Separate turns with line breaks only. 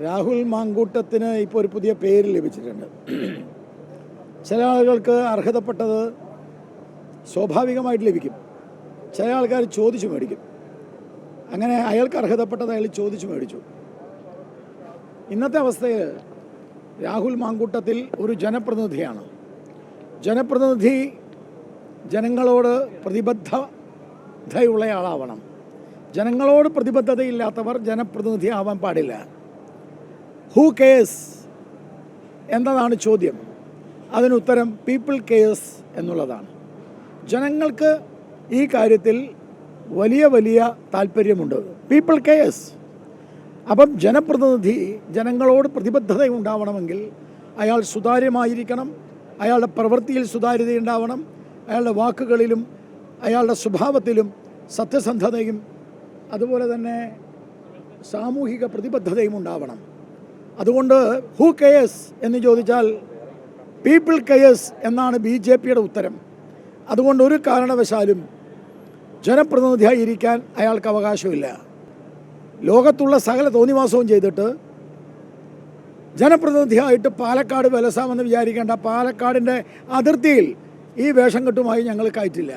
രാഹുൽ മാങ്കൂട്ടത്തിന് ഇപ്പോൾ ഒരു പുതിയ പേര് ലഭിച്ചിട്ടുണ്ട്. ചില ആളുകൾക്ക് അർഹതപ്പെട്ടത് സ്വാഭാവികമായിട്ട് ലഭിക്കും, ചില ആൾക്കാർ ചോദിച്ചു മേടിക്കും. അങ്ങനെ അയാൾക്ക് അർഹതപ്പെട്ടത് അയാൾ ചോദിച്ചു മേടിച്ചു. ഇന്നത്തെ അവസ്ഥയിൽ രാഹുൽ മാങ്കൂട്ടത്തിൽ ഒരു ജനപ്രതിനിധിയാണ്. ജനപ്രതിനിധി ജനങ്ങളോട് പ്രതിബദ്ധതയുള്ള ആളാവണം. ജനങ്ങളോട് പ്രതിബദ്ധതയില്ലാത്തവർ ജനപ്രതിനിധി ആവാൻ പാടില്ല. ഹൂ കെയേഴ്സ് എന്നതാണ് ചോദ്യം. അതിനുത്തരം പീപ്പിൾ കെയേഴ്സ് എന്നുള്ളതാണ്. ജനങ്ങൾക്ക് ഈ കാര്യത്തിൽ വലിയ വലിയ താല്പര്യമുണ്ട്. People cares. അപ്പം ജനപ്രതിനിധി ജനങ്ങളോട് പ്രതിബദ്ധത ഉണ്ടാവണമെങ്കിൽ അയാൾ സുതാര്യമായിരിക്കണം, അയാളുടെ പ്രവൃത്തിയിൽ സുതാര്യതയുണ്ടാവണം, അയാളുടെ വാക്കുകളിലും അയാളുടെ സ്വഭാവത്തിലും സത്യസന്ധതയും അതുപോലെ തന്നെ സാമൂഹിക പ്രതിബദ്ധതയും ഉണ്ടാവണം. അതുകൊണ്ട് ഹൂ കെയേഴ്സ് എന്ന് ചോദിച്ചാൽ പീപ്പിൾ കെയേഴ്സ് എന്നാണ് BJPയുടെ ഉത്തരം. അതുകൊണ്ട് ഒരു കാരണവശാലും ജനപ്രതിനിധിയായിരിക്കാൻ അയാൾക്ക് അവകാശമില്ല. ലോകത്തുള്ള സകല തോന്നിവാസവും ചെയ്തിട്ട് ജനപ്രതിനിധിയായിട്ട് പാലക്കാട് വിലസാമെന്ന് വിചാരിക്കേണ്ട. പാലക്കാടിൻ്റെ അതിർത്തിയിൽ ഈ വേഷം കെട്ടുമായി ഞങ്ങൾ കയറ്റില്ല.